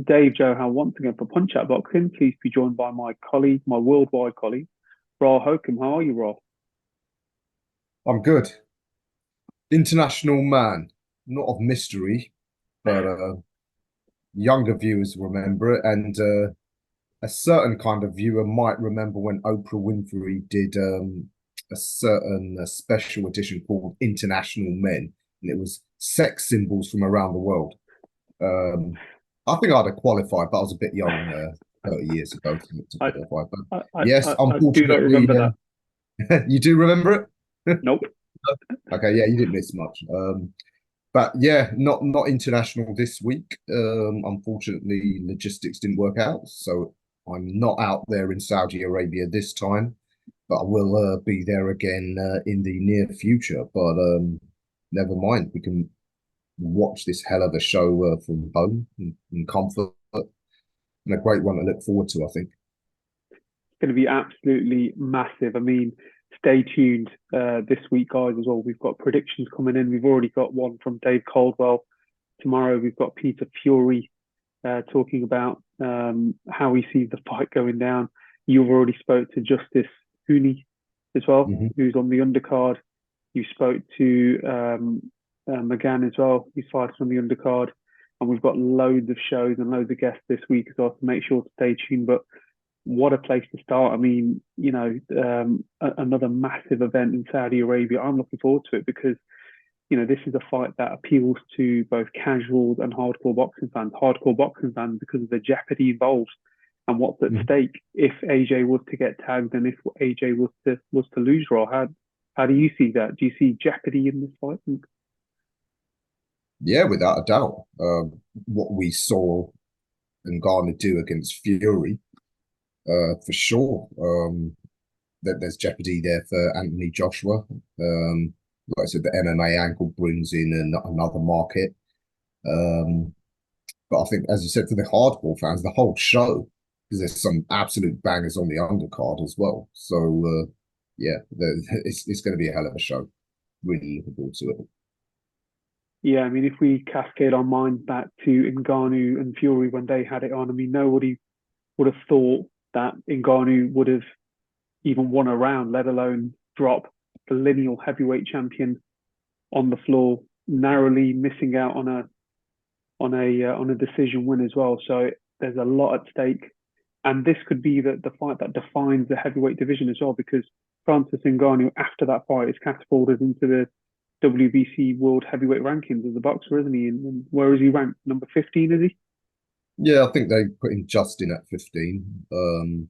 Dave Johan once again for Punchout Boxing. Please be joined by my colleague, my worldwide colleague, Ra Hokum. How are you, Ra? I'm good. International man, not of mystery, but younger viewers remember it, and a certain kind of viewer might remember when Oprah Winfrey did a certain special edition called International Men, and it was sex symbols from around the world. Um, I think I'd have qualified, but I was a bit young 30 years ago to I, qualify. But I yes, I do not unfortunately, remember that. you do remember it? Nope. Okay, yeah, you didn't miss much. But yeah, not international this week. Unfortunately, logistics didn't work out, so I'm not out there in Saudi Arabia this time, but I will be there again in the near future. But never mind, we can watch this hell of a show from home in comfort, and a great one to look forward to, I think. Going to be absolutely massive. I mean, stay tuned this week, guys, as well. We've got predictions coming in. We've already got one from Dave Caldwell. Tomorrow, we've got Peter Fury talking about how he sees the fight going down. You've already spoke to Justice Hooney as well, Hmm. who's on the undercard. You spoke to McGann as well. He's fighting on the undercard. And we've got loads of shows and loads of guests this week as well, to make sure to stay tuned. But what a place to start. I mean, another massive event in Saudi Arabia. I'm looking forward to it because, this is a fight that appeals to both casuals and hardcore boxing fans. Hardcore boxing fans because of the jeopardy involved and what's at Hmm. stake if AJ was to get tagged and if AJ was to lose. Raw, how do you see that? Do you see jeopardy in this fight? Yeah, without a doubt. What we saw Ngannou do against Fury, for sure. That there's jeopardy there for Anthony Joshua. Like I said, the MMA angle brings in another market. Um, but I think, as you said, for the hardcore fans, the whole show, because there's some absolute bangers on the undercard as well. So, yeah, it's going to be a hell of a show. Really looking forward to it. Yeah, I mean, if we cascade our minds back to Ngannou and Fury when they had it on, I mean, nobody would have thought that Ngannou would have even won a round, let alone drop the lineal heavyweight champion on the floor, narrowly missing out on a decision win as well. So there's a lot at stake, and this could be the fight that defines the heavyweight division as well, because Francis Ngannou, after that fight, is catapulted into the WBC World Heavyweight Rankings as a boxer, isn't he? And where is he ranked? Number 15, is he? Yeah, I think they put him just in at 15.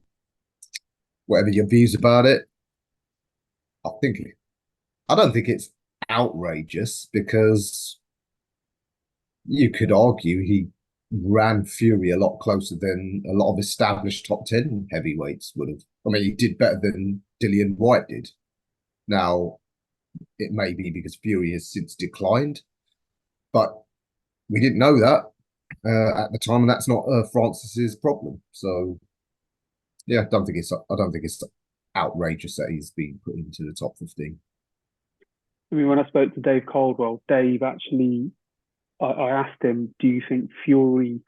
Whatever your views about it, I think I don't think it's outrageous because you could argue he ran Fury a lot closer than a lot of established top 10 heavyweights would have. I mean, he did better than Dillian White did. Now, it may be because Fury has since declined, but we didn't know that at the time, and that's not Francis's problem. So, yeah, I don't think it's outrageous that he's been put into the top 15. I mean, when I spoke to Dave Caldwell, Dave actually, I asked him, "Do you think Fury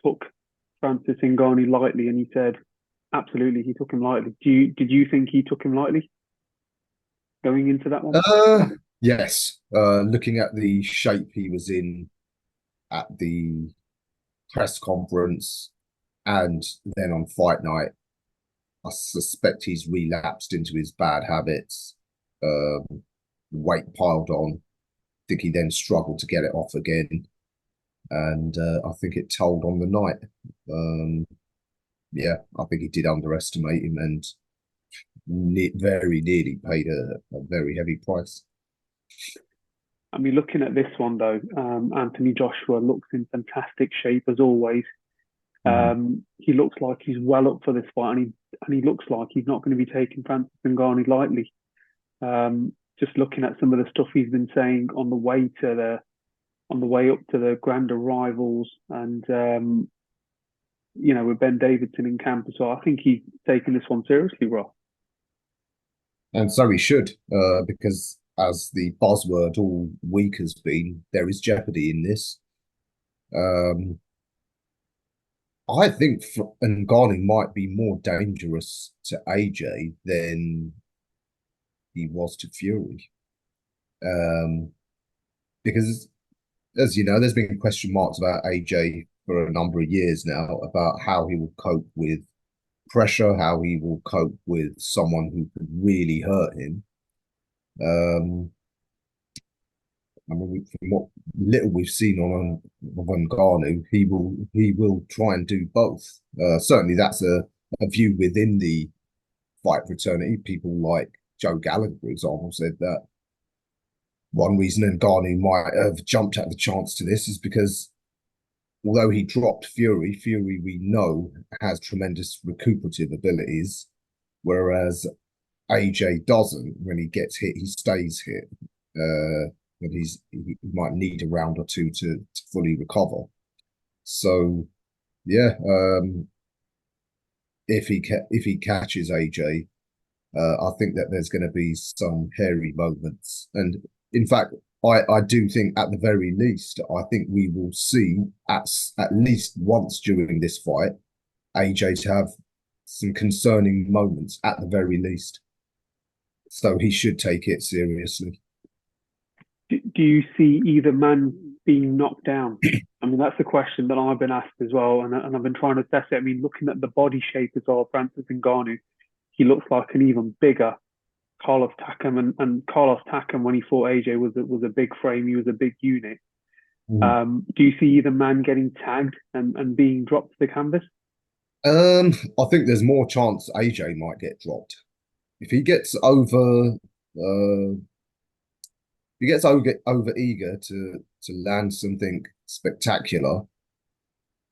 took Francis Ngannou lightly?" And he said, "Absolutely, he took him lightly." Did you think he took him lightly going into that one? Yes. Looking at the shape he was in at the press conference and then on fight night, I suspect he's relapsed into his bad habits. Um, Weight piled on. I think he then struggled to get it off again, and I think it told on the night. Um, yeah, I think he did underestimate him and very nearly paid a very heavy price. I mean, looking at this one though, Anthony Joshua looks in fantastic shape as always. Mhm. He looks like he's well up for this fight, and he looks like he's not going to be taking Francis Ngannou lightly. Just looking at some of the stuff he's been saying on the way up to the grander rivals, and with Ben Davidson in camp as well. I think he's taking this one seriously, Rob. And so he should, because as the buzzword all week has been, there is jeopardy in this. Um, I think Ngannou might be more dangerous to AJ than he was to Fury. Um, because as you know, there's been question marks about AJ for a number of years now about how he will cope with pressure, how he will cope with someone who could really hurt him. Um, I mean, from what little we've seen on Ngannou, he will try and do both. Certainly, that's a view within the fight fraternity. People like Joe Gallagher, for example, said that one reason Ngannou might have jumped at the chance to this is because although he dropped Fury we know has tremendous recuperative abilities, whereas AJ doesn't. When he gets hit, he stays hit. And he might need a round or two to fully recover. So yeah, if he catches AJ, I think that there's going to be some hairy moments. And in fact, I do think at the very least, I think we will see at least once during this fight, AJ to have some concerning moments at the very least. So he should take it seriously. Do you see either man being knocked down? I mean, that's a question that I've been asked as well, and I've been trying to assess it. I mean, looking at the body shape as well, Francis Ngannou, he looks like an even bigger Carlos Takam, and Carlos Takam when he fought AJ was a big frame. He was a big unit. Mm. Do you see either man getting tagged and being dropped to the canvas? I think there's more chance AJ might get dropped if he gets over. He gets over eager to land something spectacular,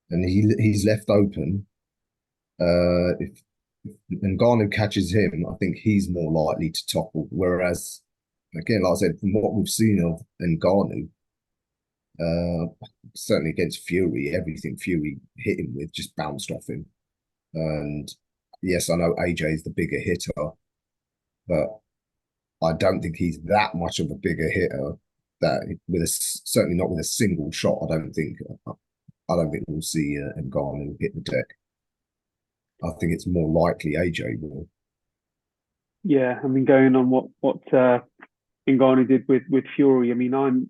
and he's left open. If Ngannou catches him, I think he's more likely to topple. Whereas, again, like I said, from what we've seen of Ngannou, certainly against Fury, everything Fury hit him with just bounced off him. And yes, I know AJ is the bigger hitter, but I don't think he's that much of a bigger hitter. That with a certainly not with a single shot. I don't think we'll see Ngannou hit the deck. I think it's more likely AJ will. Yeah, I mean, going on what Ngannou did with Fury. I mean, I'm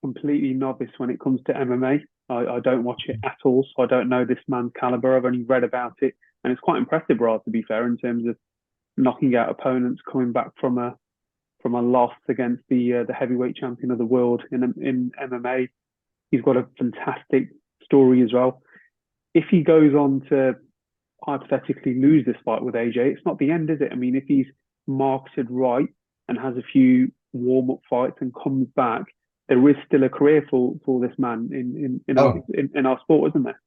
completely novice when it comes to MMA. I don't watch it at all, so I don't know this man's caliber. I've only read about it, and it's quite impressive, Rod, to be fair, in terms of knocking out opponents, coming back from a loss against the heavyweight champion of the world in MMA. He's got a fantastic story as well. If he goes on to hypothetically lose this fight with AJ, it's not the end, is it? I mean, if he's marketed right and has a few warm up fights and comes back, there is still a career for this man Oh, in our sport, isn't there?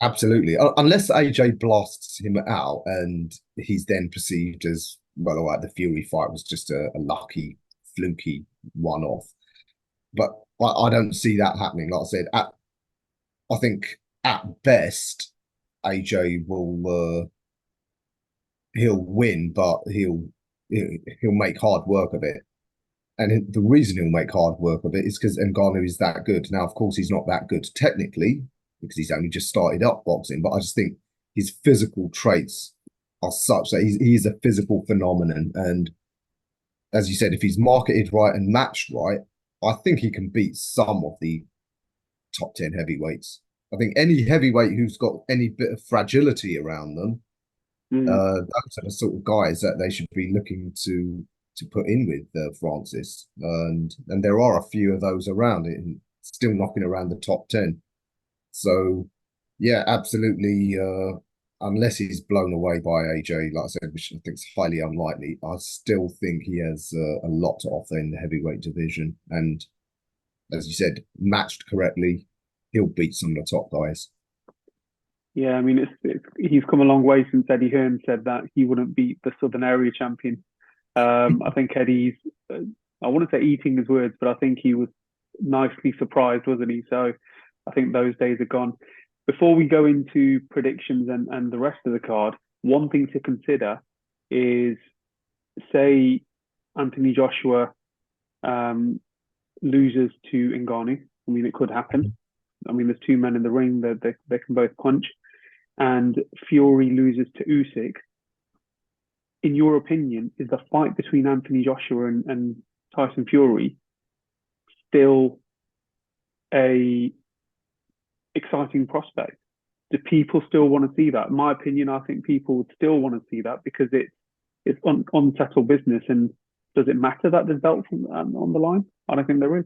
absolutely. Unless AJ blasts him out and he's then perceived as, well, all right, the Fury fight was just a lucky, fluky one off. But I don't see that happening. Like I said, I think at best, AJ he'll win, but he'll make hard work of it. And the reason he'll make hard work of it is because Ngannou is that good. Now, of course, he's not that good technically because he's only just started up boxing, but I just think his physical traits are such that he's a physical phenomenon. And as you said, if he's marketed right and matched right, I think he can beat some of the top 10 heavyweights. I think any heavyweight who's got any bit of fragility around them, Mm. those are the sort of guys that they should be looking to put in with Francis, and there are a few of those around it, and still knocking around the top 10. So yeah, absolutely. Unless he's blown away by AJ, like I said, which I think is highly unlikely, I still think he has a lot to offer in the heavyweight division. And as you said, matched correctly, he'll beat some of the top guys. Yeah, I mean, he's come a long way since Eddie Hearn said that he wouldn't beat the Southern Area champion. I think Eddie's, I wouldn't say eating his words, but I think he was nicely surprised, wasn't he? So I think those days are gone. Before we go into predictions and the rest of the card, one thing to consider is, say Anthony Joshua um, loses to Ngannou. I mean, it could happen. I mean, there's two men in the ring that they can both punch. and Fury loses to Usyk, in your opinion, is the fight between Anthony Joshua and Tyson Fury still a exciting prospect? Do people still want to see that? In my opinion, I think people would still want to see that because it's unsettled business. And does it matter that there's belts on the line? I don't think there is.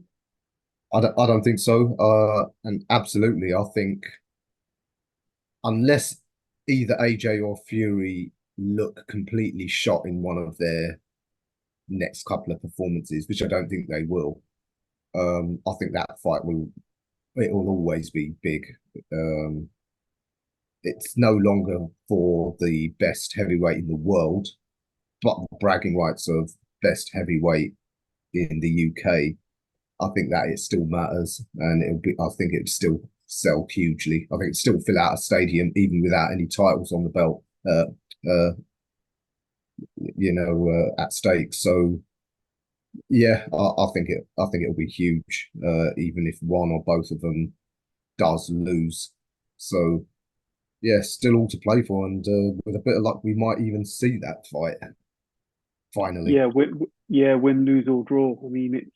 I don't think so. And absolutely, I think unless either AJ or Fury look completely shot in one of their next couple of performances, which I don't think they will, I think that fight will always be big. Um, it's no longer for the best heavyweight in the world, but the bragging rights of best heavyweight in the UK. I think that it still matters, and it'll be. I think it'd still sell hugely. I think it'd still fill out a stadium even without any titles on the belt. Uh, at stake. So yeah, I think it. I think it'll be huge, even if one or both of them does lose. So yeah, still all to play for, and with a bit of luck, we might even see that fight finally. Yeah, yeah, win, lose or draw. I mean,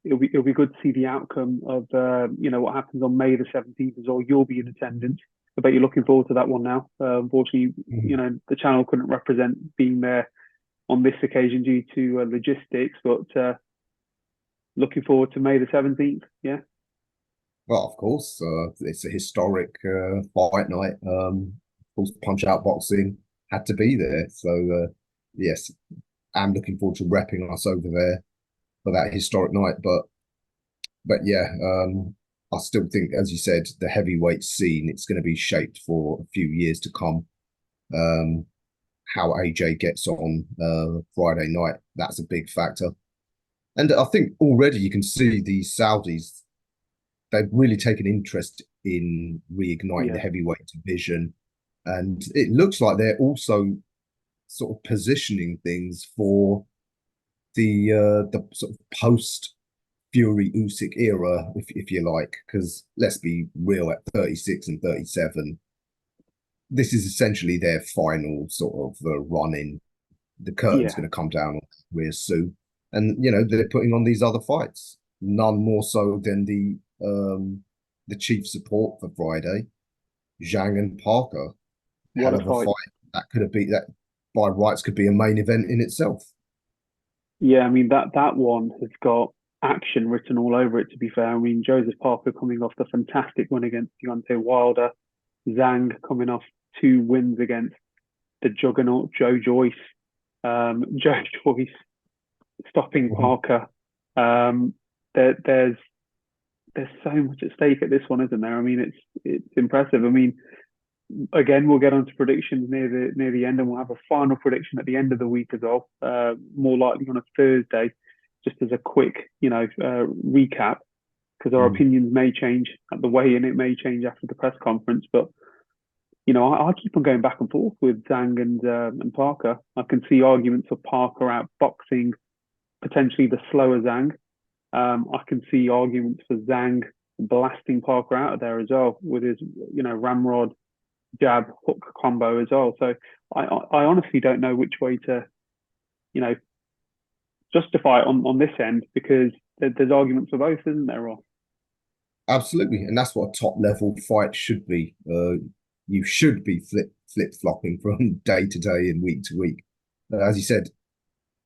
it'll be good to see the outcome of what happens on May the 17th as well. You'll be in attendance. I bet you're looking forward to that one now. Unfortunately, Mhm. the channel couldn't represent being there on this occasion due to logistics, but looking forward to May the 17th. Yeah, Well, of course, it's a historic fight night. Of course, Punch-Out Boxing had to be there. So yes, I'm looking forward to repping us over there for that historic night. But yeah, I still think, as you said, the heavyweight scene, it's going to be shaped for a few years to come. Um, how AJ gets on Friday night, that's a big factor. And I think already you can see the Saudis, they've really taken interest in reigniting the yeah, heavyweight division. And it looks like they're also sort of positioning things for the sort of post Fury Usyk era, if you like, because let's be real, at 36 and 37, this is essentially their final sort of run in. The curtain's yeah. going to come down on real soon, and they're putting on these other fights, none more so than the chief support for Friday, Zhang and Parker. What Hell a of a fight! fight. That could have been that by rights could be a main event in itself. Yeah, I mean that one has got action written all over it. To be fair, I mean Joseph Parker coming off the fantastic win against Deontay Wilder, Zhang coming off two wins against the juggernaut Joe Joyce. Joe Joyce stopping Mhm. Parker. Um, there's so much at stake at this one, isn't there? I mean, it's impressive. I mean, again, we'll get onto predictions near the end, and we'll have a final prediction at the end of the week as well. More likely on a Thursday, just as a quick, recap, because our Mm. opinions may change at the weigh-in. It may change after the press conference, but I keep on going back and forth with Zhang and Parker. I can see arguments for Parker outboxing potentially the slower Zhang. I can see arguments for Zhang blasting Parker out of there as well with his, ramrod jab hook combo as well. So I honestly don't know which way to, you know, justify it on this end because there's arguments for both, isn't there, Ross? Absolutely, and that's what a top level fight should be. You should be flip flopping from day to day and week to week. As you said,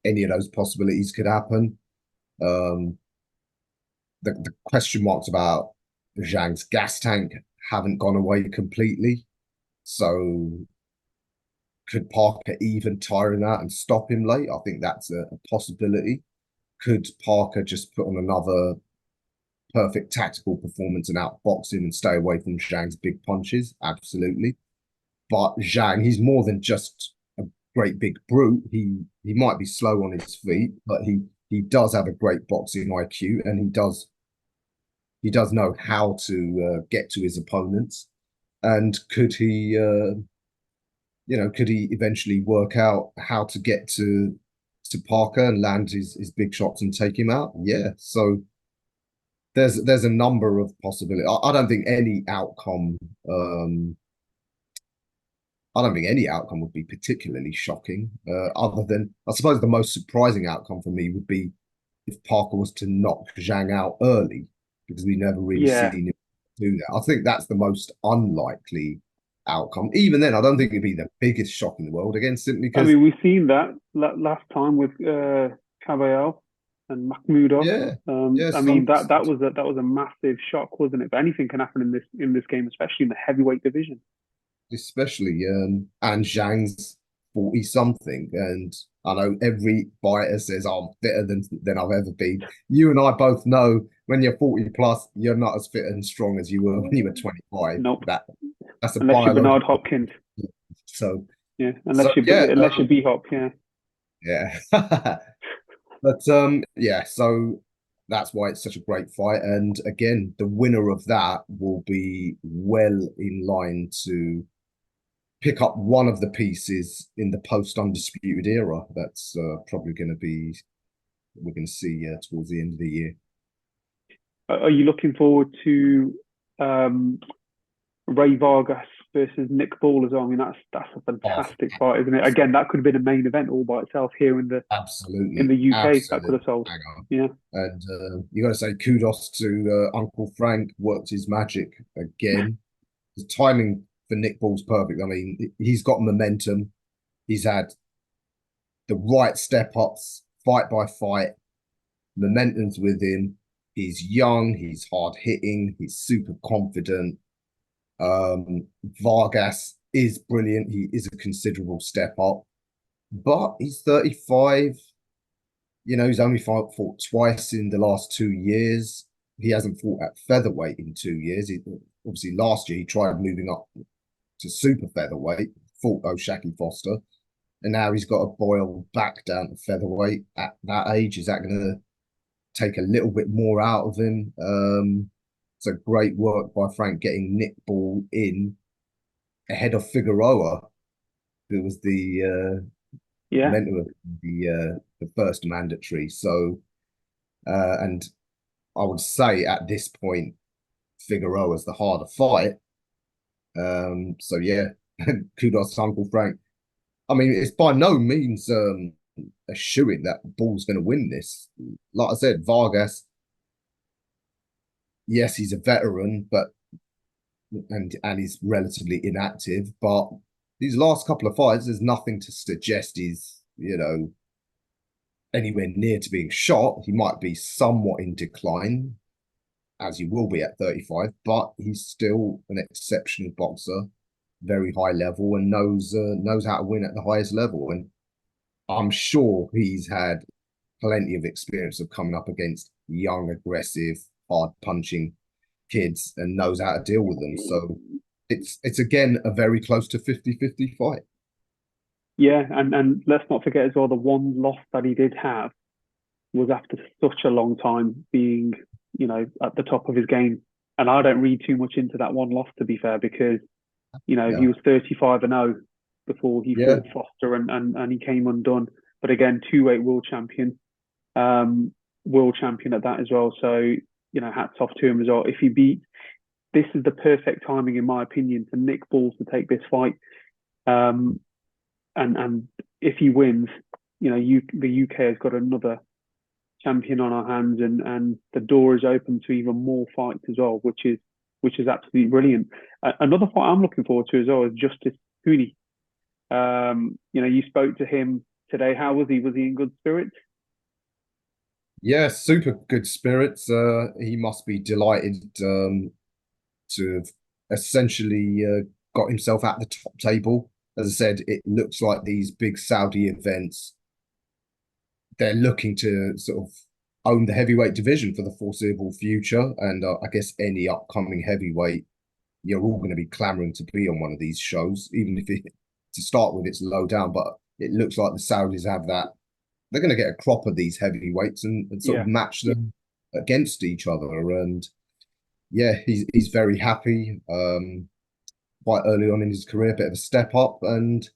any of those possibilities could happen. Um, the question marks about Zhang's gas tank haven't gone away completely. So could Parker even tire him out and stop him late? I think that's a possibility. Could Parker just put on another perfect tactical performance and outbox him and stay away from Zhang's big punches? Absolutely. But Zhang, he's more than just a great big brute. He might be slow on his feet, but he does have a great boxing IQ, and he does know how to get to his opponents. And could he eventually work out how to get to Parker and land his big shots and take him out? Yeah. So there's a number of possibilities. I don't think any outcome I don't think any outcome would be particularly shocking, other than I suppose the most surprising outcome for me would be if Parker was to knock Zhang out early, because we never really Yeah, seen him do that. I think that's the most unlikely outcome. Even then, I don't think it'd be the biggest shock in the world. Again, simply I because, mean, we've seen that last time with Caballero and Makhmudov. yeah, yeah, I mean, that was a massive shock, wasn't it? But anything can happen in this game, especially in the heavyweight division. especially and Zhang's 40 something, and I know every fighter says, "Oh, I'm fitter than I've ever been." You and I both know when you're 40 plus, you're not as fit and strong as you were when you were 25. Nope, That's a unless you're Bernard biological. Hopkins. So Yeah, so yeah, Unless you're B Hop. Yeah, yeah. But yeah, so that's why it's such a great fight. And again, the winner of that will be well in line to pick up one of the pieces in the post undisputed era. That's probably going to be we're going to see towards the end of the year. are you looking forward to um, Ray Vargas versus Nick Ball as well? I mean, that's a Oh, fantastic fight, isn't it? Again, that could have been a main event all by itself here in absolutely, the UK. That could absolutely. have sold. Hang on. Yeah, And you got to say kudos to Uncle Frank, worked his magic again. The timing for Nick Ball's perfect. I mean, he's got momentum. He's had the right step ups, fight by fight. Momentum's with him. He's young. He's hard hitting. He's super confident. Vargas is brilliant. He is a considerable step up, but he's 35. You know, he's only fought twice in the last 2 years. He hasn't fought at featherweight in 2 years. Obviously, last year he tried moving up to super featherweight, fought O'Shaquie Foster, and now he's got to boil back down to featherweight at that age. Is that going to take a little bit more out of him? So great work by Frank getting Nick Ball in ahead of Figueroa, who was the yeah, mentor of the first mandatory. So and I would say at this point Figueroa's the harder fight. So yeah, kudos to Uncle Frank. I mean, it's by no means a shoo-in that Ball's going to win this. Like I said, Vargas, yes, he's a veteran, but and he's relatively inactive. But these last couple of fights, there's nothing to suggest he's anywhere near to being shot. He might be somewhat in decline, as he will be at 35, but he's still an exceptional boxer, very high level, and knows how to win at the highest level. And I'm sure he's had plenty of experience of coming up against young, aggressive, hard punching kids and knows how to deal with them. So it's again a very close to 50-50 fight. yeah. And let's not forget as well the one loss that he did have was after such a long time being, at the top of his game. And I don't read too much into that one loss, to be fair, because he Yeah. was 35-0 before he Yeah. fought Foster and he came undone. But again, two-weight um, world champion at that as well. So, hats off to him as well. If he beat, this is the perfect timing, in my opinion, for Nick Ball to take this fight. Um, and if he wins, the UK has got another champion on our hands, and the door is open to even more fights as well, which is absolutely brilliant. Another fight I'm looking forward to as well is Justice Hooney. You spoke to him today. How was he? Was he in good spirits? Yeah, super good spirits. He must be delighted to have essentially got himself at the top table. As I said, it looks like these big Saudi events, they're looking to sort of own the heavyweight division for the foreseeable future. And I guess any upcoming heavyweight, you're all going to be clamoring to be on one of these shows, even if to start with, it's low down. But it looks like the Saudis have that. They're going to get a crop of these heavyweights and sort Yeah, of match them against each other. And yeah, he's very happy. Quite early on in his career, a bit of a step up. And,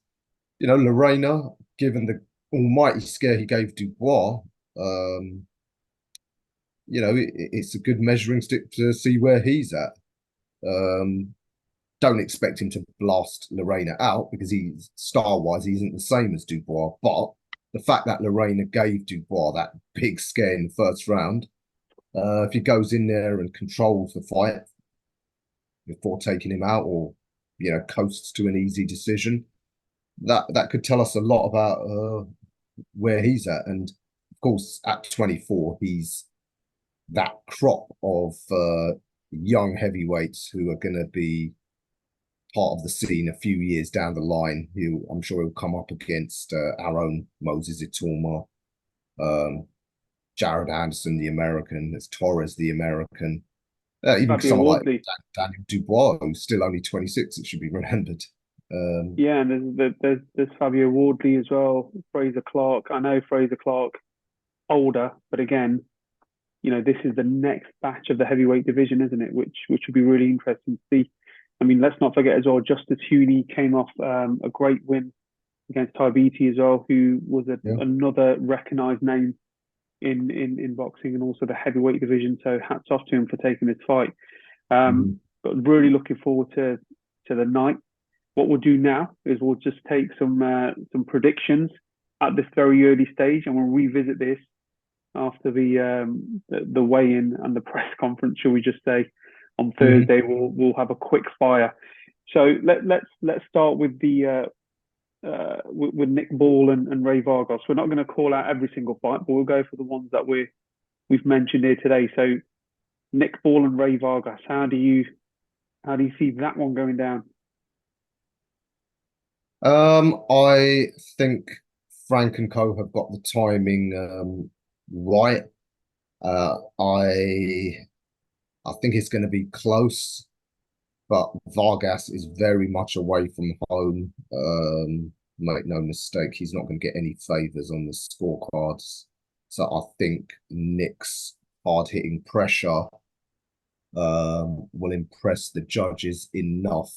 Lorena, given the almighty scare he gave Dubois, it's a good measuring stick to see where he's at. Um, don't expect him to blast Lorena out because he's style-wise, he isn't the same as Dubois. But the fact that Lorena gave Dubois that big scare in the first round, if he goes in there and controls the fight before taking him out, or coasts to an easy decision, that could tell us a lot about where he's at. And of course, at 24, he's that crop of young heavyweights who are going to be part of the scene a few years down the line. I'm sure he'll come up against our own Moses Ituma, um, Jared Anderson, the American, there's Torres, the American, even Fabio someone like Wardley. Daniel Dubois, who's still only 26, it should be remembered. Yeah, and there's Fabio Wardley as well, Fraser Clark. I know Fraser Clark older, but again, this is the next batch of the heavyweight division, isn't it? Which would be really interesting to see. I mean, let's not forget as well, Justice Huni came off a great win against Ty Beatty as well, who was Yeah. another recognised name in boxing and also the heavyweight division. So hats off to him for taking this fight. Mhm. But really looking forward to the night. What we'll do now is we'll just take some predictions at this very early stage, and we'll revisit this after the weigh-in and the press conference, shall we just say, on Mhm. Thursday. We'll have a quick fire. So let's start with the with Nick Ball and Ray Vargas. We're not going to call out every single fight, but we'll go for the ones that we've mentioned here today. So Nick Ball and Ray Vargas. How do you see that one going down? I think Frank and Co have got the timing right. I think it's going to be close, but Vargas is very much away from home. Make no mistake, he's not going to get any favors on the scorecards. So I think Nick's hard-hitting pressure will impress the judges enough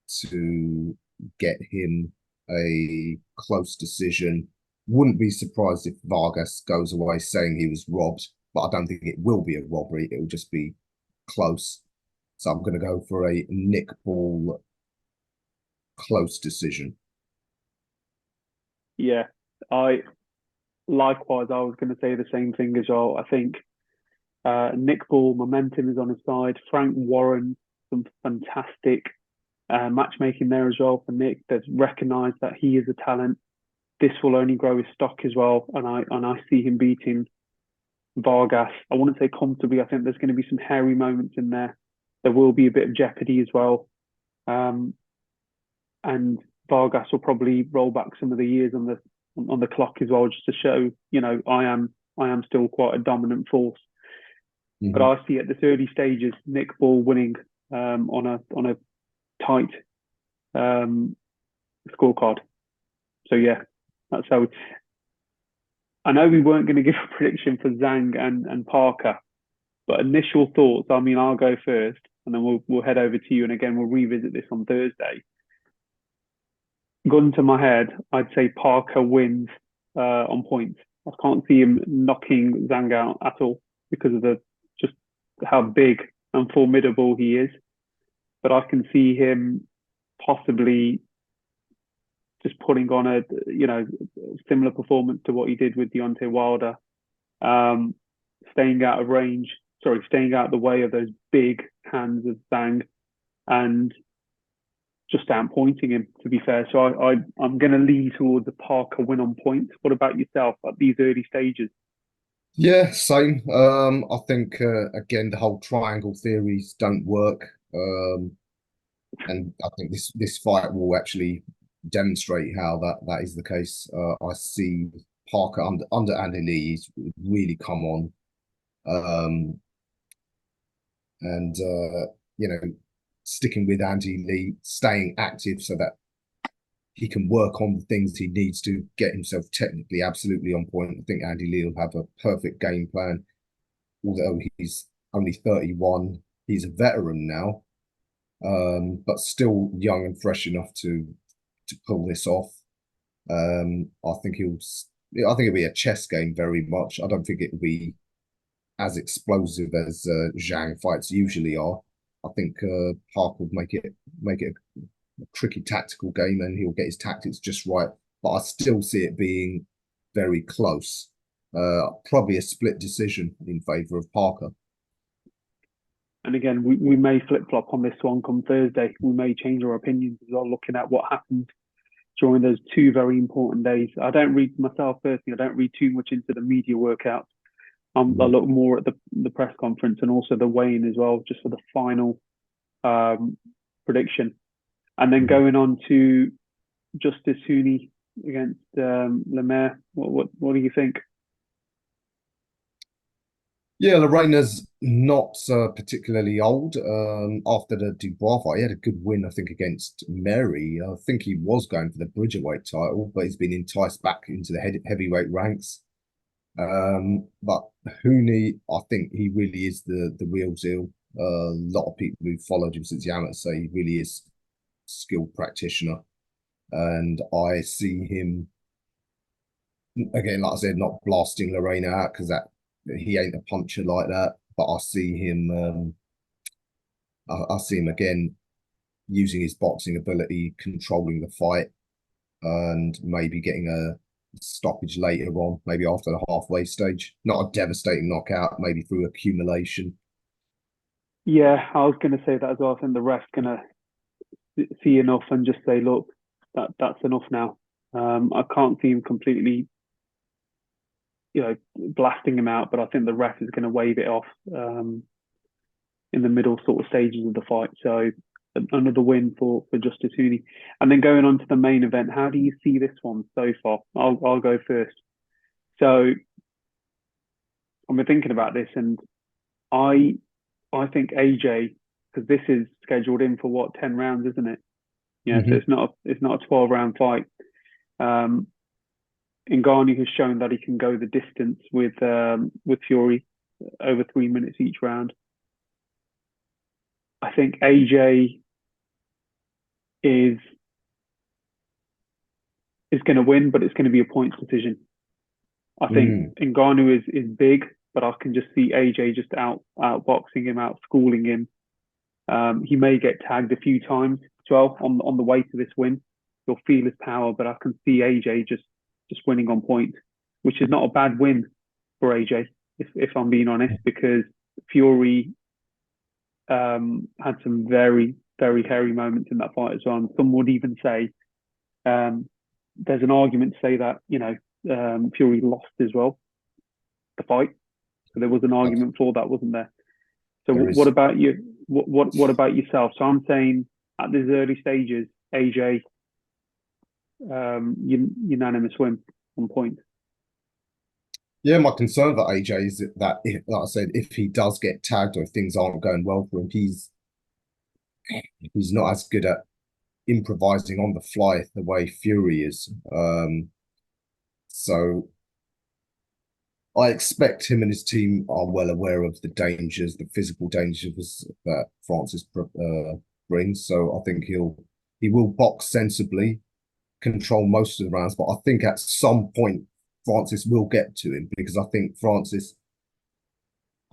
to get him a close decision. Wouldn't be surprised if Vargas goes away saying he was robbed, but I don't think it will be a robbery. It will just be close. So I'm going to go for a Nick Ball close decision. Yeah, I likewise. I was going to say the same thing as well. I think Nick Ball momentum is on his side. Frank Warren, some fantastic matchmaking there as well for Nick. They've recognised that he is a talent. This will only grow his stock as well, and I see him beating Vargas. I wouldn't say comfortably. I think there's going to be some hairy moments in there. There will be a bit of jeopardy as well, um, and Vargas will probably roll back some of the years on the clock as well, just to show I am still quite a dominant force. But Mhm. I see at this early stages Nick Ball winning on a tight um, scorecard. So yeah, that's how. I know we weren't going to give a prediction for Zhang and Parker, but initial thoughts. I mean, I'll go first, and then we'll head over to you, and again we'll revisit this on Thursday. Gun to my head, I'd say Parker wins on points. I can't see him knocking Zhang out at all because of the just how big and formidable he is. But I can see him possibly just putting on a similar performance to what he did with Deontay Wilder, um, staying out of range. Sorry, staying out of the way of those big hands of Zhang and just outpointing him. To be fair, so I'm going to lean towards the Parker win on points. What about yourself at these early stages? Yeah, same. I think again the whole triangle theories don't work. And I think this fight will actually demonstrate how that is the case. I see Parker under Andy Lee, he's really come on, um, and sticking with Andy Lee, staying active so that he can work on the things he needs to get himself technically absolutely on point. I think Andy Lee will have a perfect game plan. Although he's only 31, he's a veteran now, but still young and fresh enough to pull this off. I think it'll be a chess game very much. I don't think it'll be as explosive as Zhang fights usually are. I think Parker will make it a tricky tactical game, and he'll get his tactics just right. But I still see it being very close. Probably a split decision in favour of Parker. And again, we may flip flop on this one come Thursday. We may change our opinions as well, looking at what happened during those two very important days. I don't read myself personally. I don't read too much into the media workouts. I look more at the press conference and also the weigh-in as well, just for the final prediction. And then going on to Justice Hooney against Lemaire. What do you think? Yeah, Lorena's not particularly old. After the Dubois fight, he had a good win, I think, against Mary. I think he was going for the Bridgerweight title, but he's been enticed back into the heavyweight ranks. But Hooney, I think he really is the real deal. A lot of people who followed him since the amateur say he really is a skilled practitioner, and I see him again, like I said, not blasting Lorena out because that he ain't a puncher like that. But I see him. I see him again using his boxing ability, controlling the fight, and maybe getting a stoppage later on, maybe after the halfway stage. Not a devastating knockout, maybe through accumulation. Yeah, I was going to say that as well. I think the ref's going to see enough and just say, look, that's enough now. I can't see him completely, blasting him out, but I think the ref is going to wave it off in the middle sort of stages of the fight. So another win for Justice Hooney. And then going on to the main event, how do you see this one so far? I'll go first. So I've been thinking about this, and I think AJ, because this is scheduled in for what, 10 rounds, isn't it? Yeah, so it's not a 12-round fight. Ngannou has shown that he can go the distance with Fury, over 3 minutes each round. I think AJ is going to win, but it's going to be a points decision. I think Ngannou is big, but I can just see AJ just outboxing him, out schooling him. He may get tagged a few times as well on the way to this win. He'll feel his power, but I can see AJ just winning on point, which is not a bad win for AJ, if I'm being honest, because Fury had some very, very hairy moments in that fight as well. And some would even say there's an argument to say that Fury lost as well the fight. So there was an argument for that, wasn't there? So what about you? What about yourself? So I'm saying at these early stages, AJ, unanimous win on point. Yeah, my concern about AJ is that, if, like I said, if he does get tagged or if things aren't going well for him, he's not as good at improvising on the fly the way Fury is. So I expect him and his team are well aware of the dangers, the physical dangers that Francis brings. So I think he will box sensibly, control most of the rounds, but I think at some point Francis will get to him because I think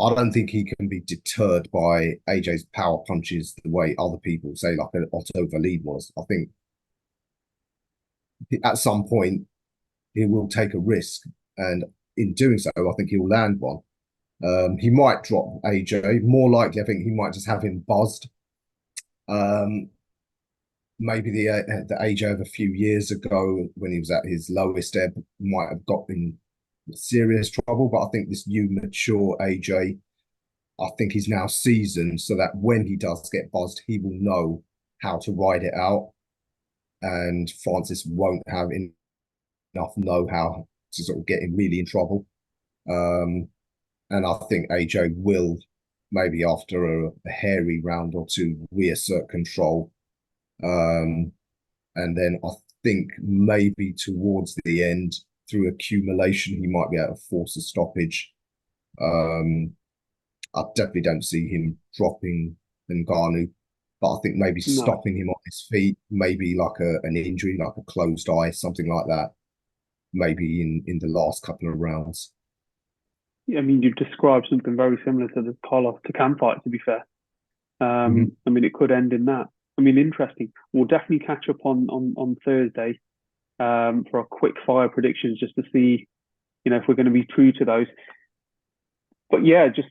I don't think he can be deterred by AJ's power punches the way other people say, like Otto Valide was. I think at some point he will take a risk, and in doing so, I think he'll land one. He might drop AJ. More likely, I think he might just have him buzzed. Maybe the AJ of a few years ago, when he was at his lowest ebb, might have got in serious trouble. But I think this new, mature AJ, I think he's now seasoned, so that when he does get buzzed, he will know how to ride it out, and Francis won't have enough know-how to sort of get him really in trouble. And I think AJ will, maybe after a hairy round or two, reassert control. And then I think maybe towards the end, through accumulation, he might be able to force a stoppage. I definitely don't see him dropping Ngannou, but I think maybe stopping him on his feet, maybe like an injury, like a closed eye, something like that, maybe in the last couple of rounds. I mean, you've described something very similar to the Carlos Takam fight, to be fair. Mhm. I mean, it could end in that. I mean, interesting. We'll definitely catch up on Thursday for our quick fire predictions just to see, if we're going to be true to those. But yeah, just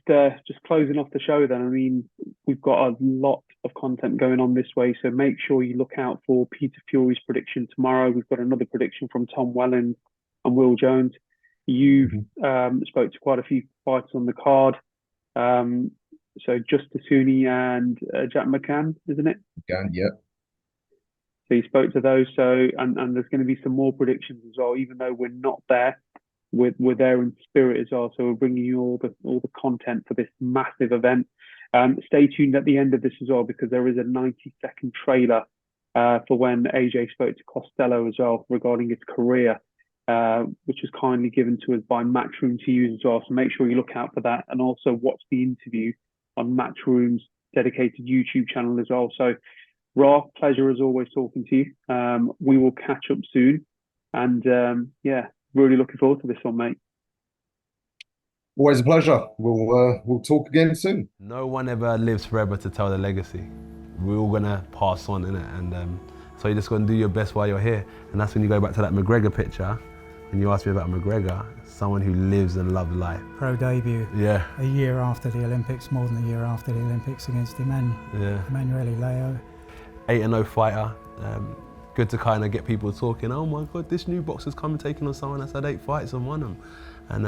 closing off the show then. I mean, we've got a lot of content going on this way, so make sure you look out for Peter Fury's prediction tomorrow. We've got another prediction from Tom Welland and Will Jones. You've Mhm. spoke to quite a few fighters on the card. Um, so Justice Hooney and Jack McCann, isn't it? Again, yeah. So you spoke to those. So and there's going to be some more predictions as well, even though we're not there. We're there in spirit as well. So we're bringing you all the content for this massive event. Stay tuned at the end of this as well because there is a 90-second trailer for when AJ spoke to Costello as well regarding his career, which was kindly given to us by Matchroom to use as well. So make sure you look out for that and also watch the interview on Matchroom's dedicated YouTube channel as well. So Ra, pleasure as always talking to you. We will catch up soon. And yeah, really looking forward to this one, mate. Always a pleasure. We'll talk again soon. No one ever lives forever to tell the legacy. We're all gonna pass on, innit? And so you're just gonna do your best while you're here. And that's when you go back to that McGregor picture, and you ask me about McGregor, someone who lives and loves life. Pro debut. Yeah. A year after the Olympics, more than a year after the Olympics against Emanuele Leo. 8-0 fighter. Good to kind of get people talking. Oh my God, this new boxer's come and taken on someone that's had 8 fights and won them. And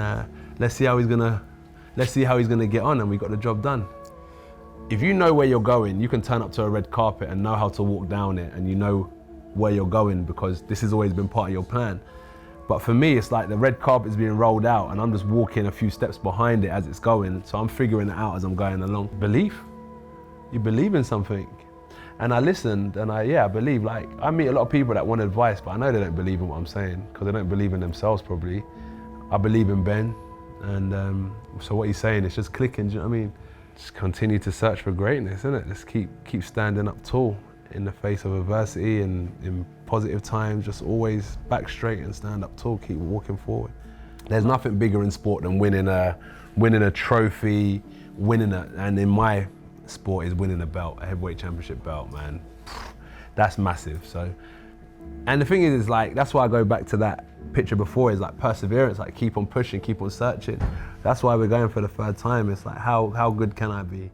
let's see how he's gonna get on. And we got the job done. If you know where you're going, you can turn up to a red carpet and know how to walk down it, and you know where you're going because this has always been part of your plan. But for me, it's like the red carpet is being rolled out, and I'm just walking a few steps behind it as it's going. So I'm figuring it out as I'm going along. Belief. You believe in something. And I listened, and I believe. Like, I meet a lot of people that want advice, but I know they don't believe in what I'm saying because they don't believe in themselves probably. I believe in Ben, and so what he's saying is just clicking, do you know what I mean? Just continue to search for greatness, innit? Just keep standing up tall in the face of adversity and in positive times, just always back straight and stand up tall, keep walking forward. There's nothing bigger in sport than winning a trophy, and in my sport is winning a belt, a heavyweight championship belt, man. That's massive. So, and the thing is like, that's why I go back to that picture before, is like perseverance, like keep on pushing, keep on searching. That's why we're going for the 3rd time. It's like, how good can I be?